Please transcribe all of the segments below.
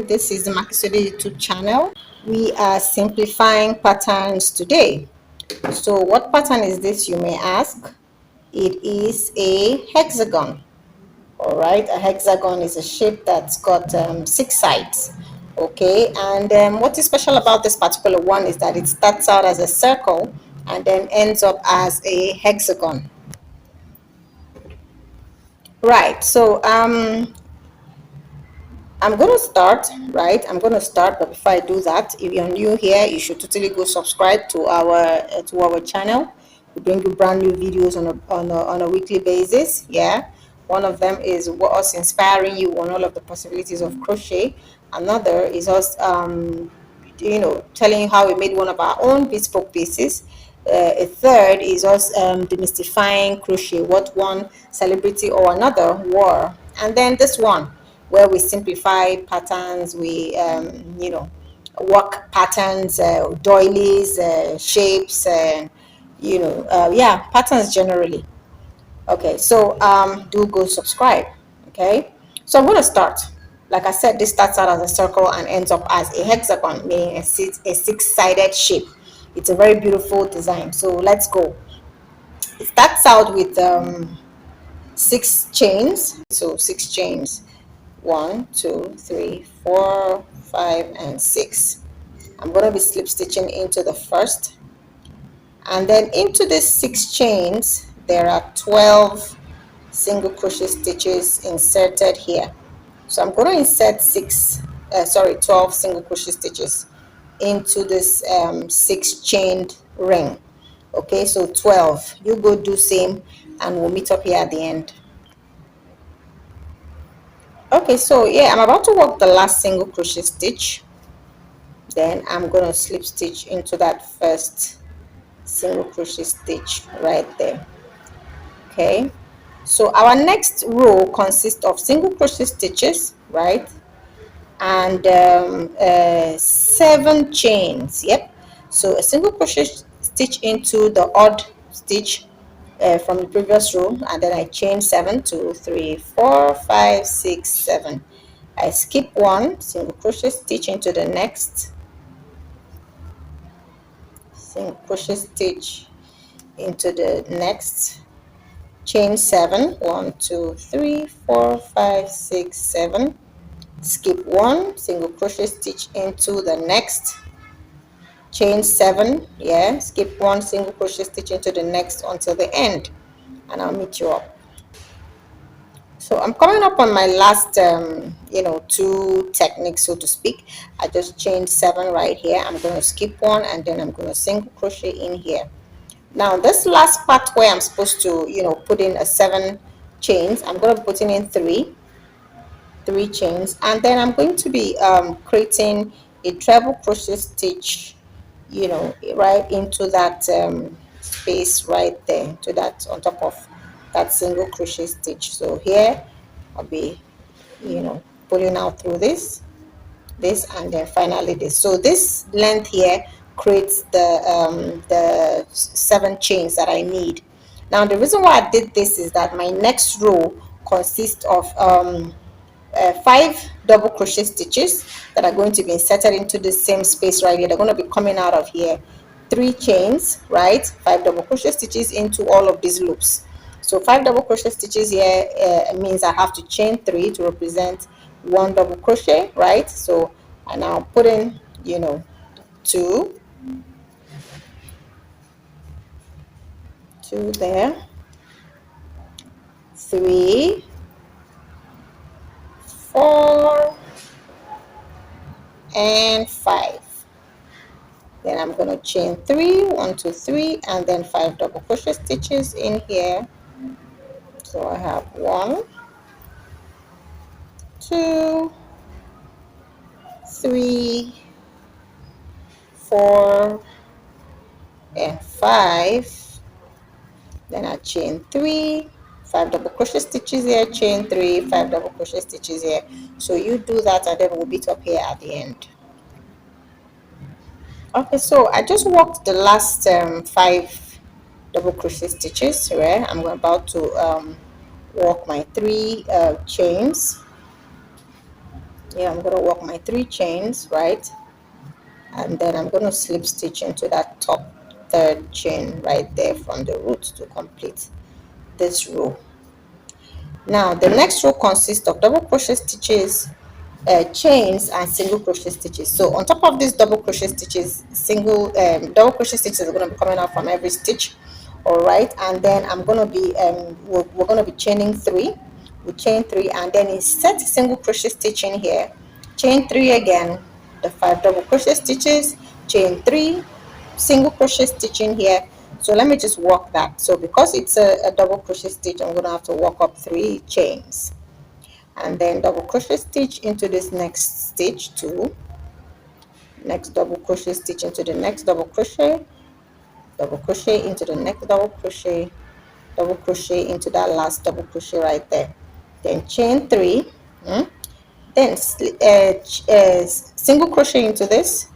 again. This is the Makisode YouTube channel. We are simplifying patterns today. So what pattern is this, you may ask? It is a hexagon. All right, a hexagon is a shape that's got 6 sides. Okay, and what is special about this particular one is that it starts out as a circle and then ends up as a hexagon. Right, so I'm going to start, right? I'm going to start, but before I do that, if you're new here, you should totally go subscribe to our channel. We bring you brand new videos on a weekly basis. Yeah, one of them is us inspiring you on all of the possibilities of crochet. Another is us telling you how we made one of our own bespoke pieces. A third is us demystifying crochet, what one celebrity or another wore. And then this one, where we simplify patterns, we work patterns, doilies, shapes, and yeah, patterns generally. Okay, so do go subscribe. Okay, so I'm going to start. Like I said, this starts out as a circle and ends up as a hexagon, meaning a six-sided shape. It's a very beautiful design. So let's go. It starts out with 6 chains. So 6 chains. 1, 2, 3, 4, 5, and 6. I'm going to be slip stitching into the first, and then into these 6 chains there are 12 single crochet stitches inserted here. So I'm going to insert 12 single crochet stitches into this 6 chained ring. Okay, so 12. You go do same, and we'll meet up here at the end. Okay, so yeah, I'm about to work the last single crochet stitch. Then I'm going to slip stitch into that first single crochet stitch right there. Okay, so our next row consists of single crochet stitches, right, and 7 chains. Yep, so a single crochet stitch into the odd stitch from the previous row, and then I chain 7, 2, 3, 4, 5, 6, 7. I skip 1 single crochet stitch into the next, single crochet stitch into the next, chain 7, 1, 2, 3, 4, 5, 6, 7, skip 1 single crochet stitch into the next, chain 7, yeah, skip 1 single crochet stitch into the next until the end, and I'll meet you up. So I'm coming up on my last 2 techniques, so to speak. I just chained 7 right here. I'm going to skip 1, and then I'm going to single crochet in here. Now this last part where I'm supposed to put in a 7 chains, I'm going to be putting in 3 chains, and then I'm going to be creating a treble crochet stitch right into that space right there, to that, on top of that single crochet stitch. So here I'll be pulling out through this, and then finally this. So this length here creates the 7 chains that I need. Now the reason why I did this is that my next row consists of 5 double crochet stitches that are going to be inserted into the same space right here. They're going to be coming out of here. 3 chains, right, 5 double crochet stitches into all of these loops. So 5 double crochet stitches here means I have to chain 3 to represent 1 double crochet, right? So I now put in 2 there, 3, 4, and 5. Then I'm going to chain 3, 1, 2, 3, and then 5 double crochet stitches in here. So I have 1, 2, 3, 4, and 5. Then I chain 3, 5 double crochet stitches here, chain 3, 5 double crochet stitches here. So you do that, and then we'll meet up here at the end. Okay, so I just worked the last 5 double crochet stitches here. I'm about to work my 3 chains. Yeah, I'm going to work my 3 chains, right? And then I'm going to slip stitch into that top third chain right there from the root to complete this row. Now the next row consists of double crochet stitches, chains, and single crochet stitches. So on top of these double crochet stitches, double crochet stitches are going to be coming out from every stitch. All right, and then I'm going to be we're going to be chaining 3. We chain 3, and then insert single crochet stitch in here, chain 3 again, the 5 double crochet stitches, chain 3, single crochet stitch in here. So let me just work that. So because it's a double crochet stitch, I'm going to have to work up 3 chains, and then double crochet stitch into this next stitch 2, next double crochet stitch into the next double crochet, double crochet into the next double crochet, double crochet into that last double crochet right there, then chain 3, then single crochet into this,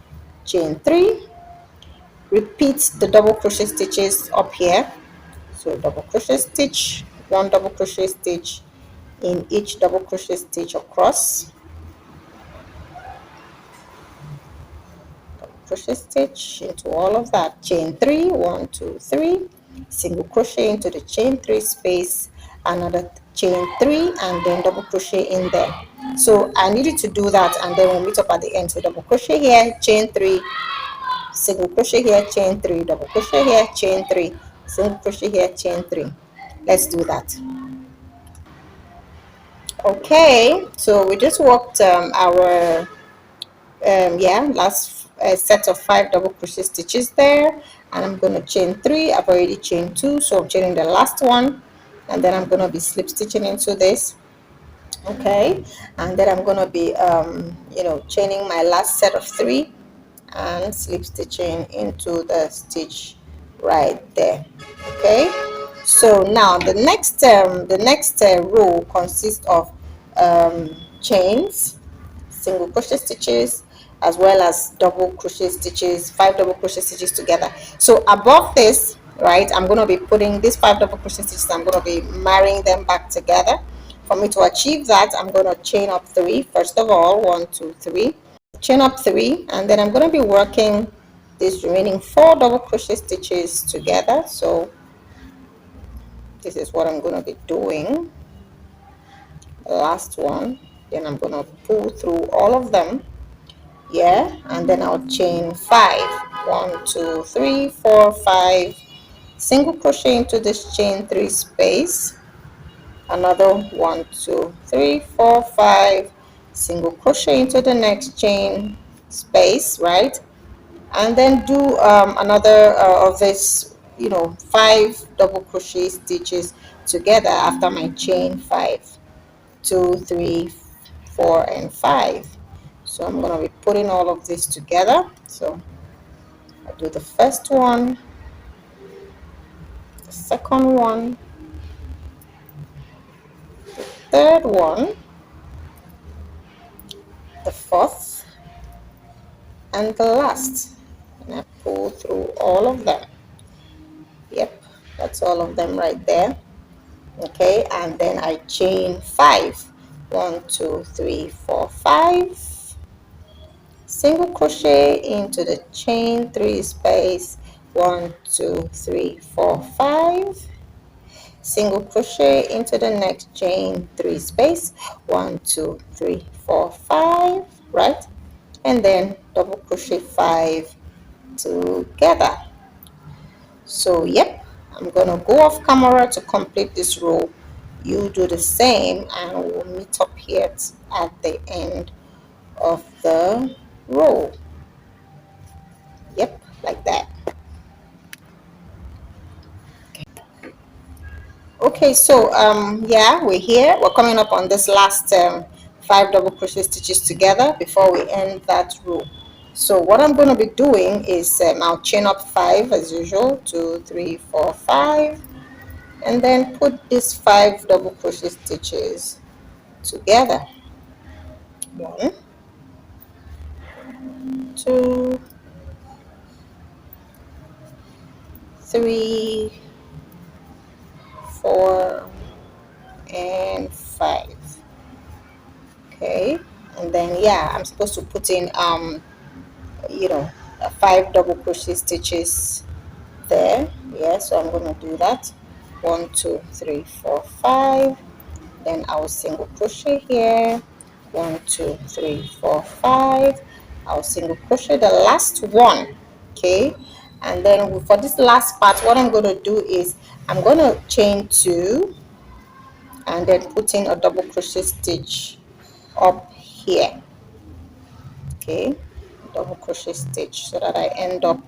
chain 3, repeat the double crochet stitches up here. So double crochet stitch, 1 double crochet stitch in each double crochet stitch across, double crochet stitch into all of that, chain 3, 1 2 3, single crochet into the chain 3 space, another chain 3, and then double crochet in there. So I needed to do that, and then we'll meet up at the end. So double crochet here, chain 3, single crochet here, chain 3, double crochet here, chain 3, single crochet here, chain 3. Let's do that. Okay, so we just worked our last set of 5 double crochet stitches there, and I'm going to chain 3. I've already chained 2, so I'm chaining the last one, and then I'm going to be slip stitching into this. Okay, and then I'm going to be chaining my last set of 3 and slip stitching into the stitch right there. Okay, so now the next row consists of chains, single crochet stitches, as well as double crochet stitches, 5 double crochet stitches together. So above this, right, I'm going to be putting these 5 double crochet stitches, I'm going to be marrying them back together. For me to achieve that, I'm going to chain up 3 first of all, 1 2 3, chain up 3, and then I'm going to be working these remaining 4 double crochet stitches together. So this is what I'm going to be doing, the last one. Then I'm going to pull through all of them, yeah, and then I'll chain 5, 1 2 3 4 5, single crochet into this chain 3 space, another 1 2 3 4 5, single crochet into the next chain space, right, and then do another of this 5 double crochet stitches together after my chain 5, 2 3 4 and 5. So I'm going to be putting all of this together. So I do the first one, the second one, third one, the fourth, and the last, and I pull through all of them. Yep, that's all of them right there. Okay, and then I chain 5, 1 2 3 4 5, single crochet into the chain 3 space, 1 2 3 4 5, single crochet into the next chain 3 space, 1 2 3 4 5, right, and then double crochet 5 together. So yep, I'm gonna go off camera to complete this row. You do the same, and we'll meet up here at the end of the row. Yep, like that. Okay, so yeah, we're here. We're coming up on this last 5 double crochet stitches together before we end that row. So what I'm going to be doing is I'll chain up 5 as usual, 2 3 4 5, and then put these 5 double crochet stitches together. 1 2 3 4 and 5. Okay, and then and yeah, I'm supposed to put in you know 5 double crochet stitches there. Yeah, so I'm going to do that. 1 2 3 4 5. Then I will single crochet here. 1 2 3 4 5. I'll single crochet the last one. Okay, and then for this last part, what I'm going to do is I'm going to chain 2 and then put in a double crochet stitch up here. Okay, double crochet stitch so that I end up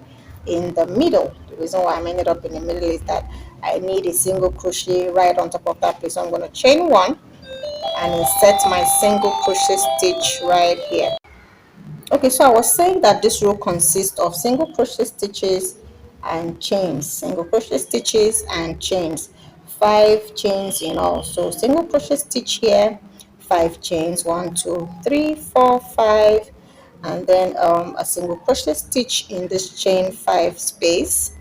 in the middle. The reason why I'm ended up in the middle is that I need a single crochet right on top of that place. So I'm going to chain 1 and insert my single crochet stitch right here. Okay, so I was saying that this row consists of single crochet stitches and chains, single crochet stitches and chains, 5 chains in all. So single crochet stitch here, 5 chains, 1 2 3 4 5, and then a single crochet stitch in this chain 5 space.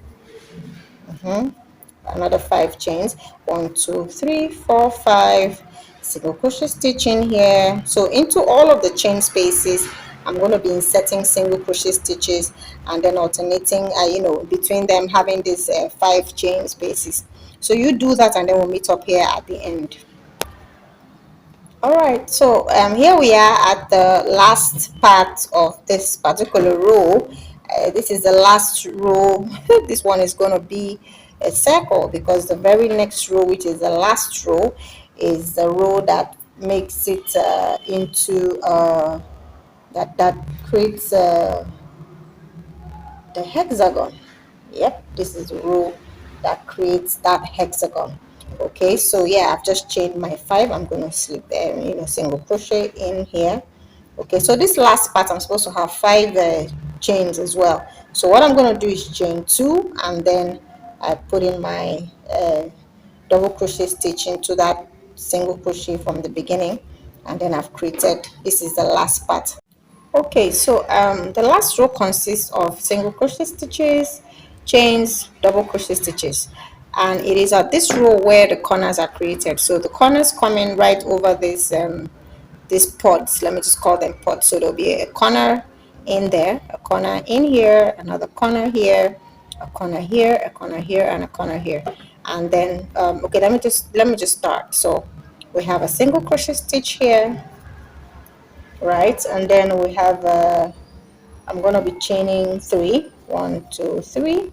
Another 5 chains, 1 2 3 4 5, single crochet stitch in here. So into all of the chain spaces I'm going to be inserting single crochet stitches and then alternating between them, having these 5 chain spaces. So you do that and then we'll meet up here at the end. All right, so here we are at the last part of this particular row. This is the last row. This one is going to be a circle because the very next row, which is the last row, is the row that makes it into that creates the hexagon. Yep, this is the row that creates that hexagon. Okay, so yeah, I've just chained my 5. I'm going to slip single crochet in here. Okay, so this last part I'm supposed to have 5 chains as well. So what I'm going to do is chain 2 and then I put in my double crochet stitch into that single crochet from the beginning, and then I've created, this is the last part. Okay, so the last row consists of single crochet stitches, chains, double crochet stitches, and it is at this row where the corners are created. So the corners come in right over this these pods. Let me just call them pods. So there'll be a corner in there, a corner in here, another corner here, a corner here, a corner here, and a corner here. And then okay, let me just start. So we have a single crochet stitch here, right? And then we have I'm going to be chaining 3, 1 2 3.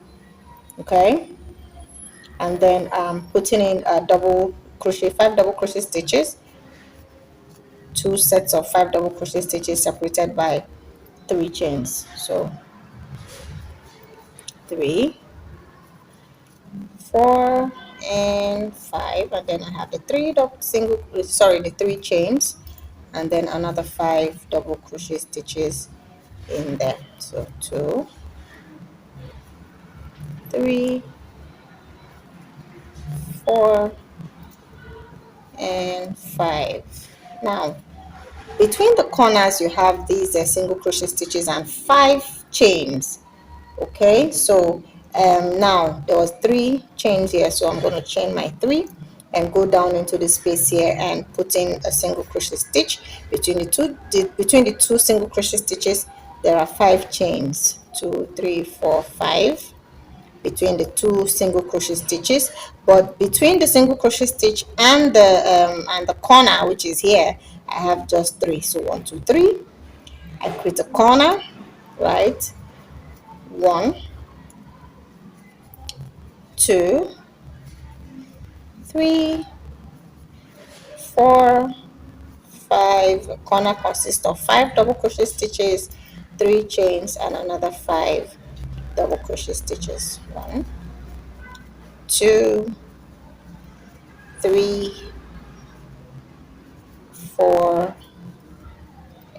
Okay, and then putting in a double crochet, 5 double crochet stitches, 2 sets of 5 double crochet stitches separated by 3 chains. So 3 4 and 5, and then I have the 3 chains, and then another 5 double crochet stitches in there. So 2 3 4 and 5. Now between the corners you have these single crochet stitches and 5 chains. Okay, so now there was 3 chains here, so I'm going to chain my 3 and go down into the space here and put in a single crochet stitch. Between the two single crochet stitches there are 5 chains, 2 3 4 5 between the 2 single crochet stitches, but between the single crochet stitch and the corner, which is here, I have just 3. So 1 2 3, I create a corner, right? 1 2 3 4 5. A corner consists of 5 double crochet stitches, 3 chains, and another 5 double crochet stitches. 1 2 3 4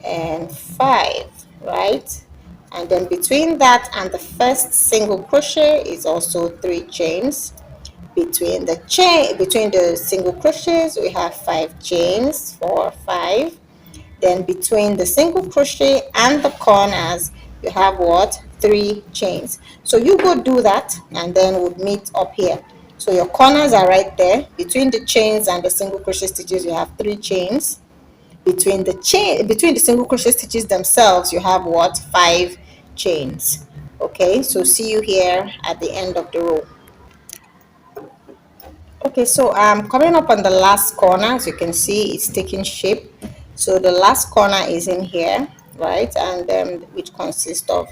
and 5, right? And then between that and the first single crochet is also 3 chains. Between the single crochets we have 5 chains, 4 5. Then between the single crochet and the corners you have what? 3 chains. So you go do that and then we'll meet up here. So your corners are right there. Between the chains and the single crochet stitches you have 3 chains. between the single crochet stitches themselves, you have what? 5 chains. Okay, so see you here at the end of the row. Okay, so I'm coming up on the last corner. As you can see, it's taking shape. So the last corner is in here, right? And which consists of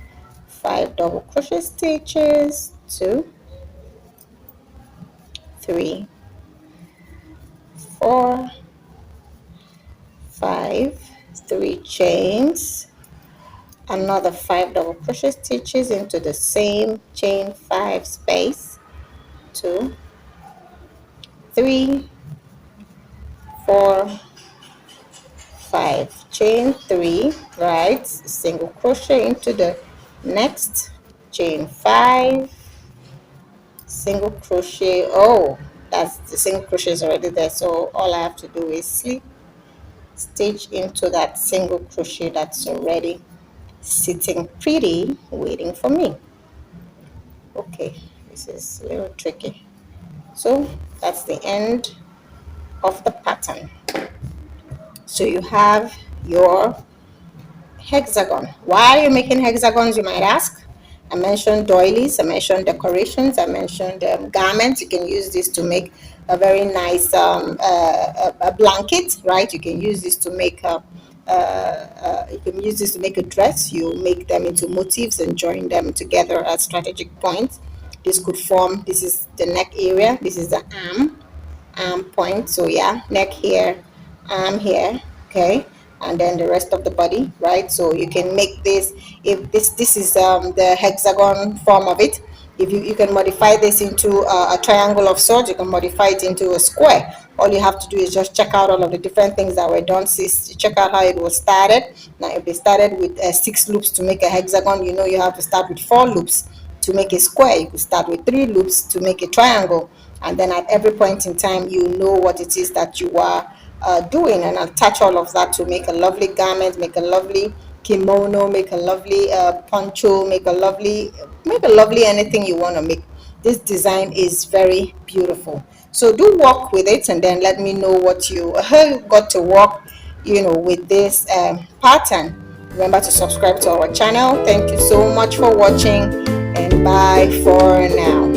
5 double crochet stitches, 2, 3, 4, 5, 3 chains, another 5 double crochet stitches into the same chain 5 space, 2, 3, 4, 5, chain 3, right, single crochet into the next chain 5, single crochet. Oh, that's the single crochet is already there, so all I have to do is slip stitch into that single crochet that's already sitting pretty waiting for me. Okay, this is a little tricky. So that's the end of the pattern. So you have your hexagon. Why are you making hexagons, you might ask? I mentioned doilies, I mentioned decorations, I mentioned garments. You can use this to make a very nice a blanket, right? You can use this to make you can use this to make a dress. You make them into motifs and join them together at strategic points. This could form, this is the neck area, this is the arm point. So yeah, neck here, arm here, okay, and then the rest of the body, right? So you can make this, if this is the hexagon form of it. If you can modify this into a triangle of sorts, you can modify it into a square. All you have to do is just check out all of the different things that were done. Check out how it was started. Now if they started with 6 loops to make a hexagon, you know you have to start with 4 loops to make a square. You could start with 3 loops to make a triangle, and then at every point in time you know what it is that you are doing, and attach all of that to make a lovely garment, make a lovely kimono, make a lovely poncho, make a lovely anything you want to make. This design is very beautiful, so do work with it and then let me know what you got to work, you know, with this pattern. Remember to subscribe to our channel. Thank you so much for watching, and bye for now.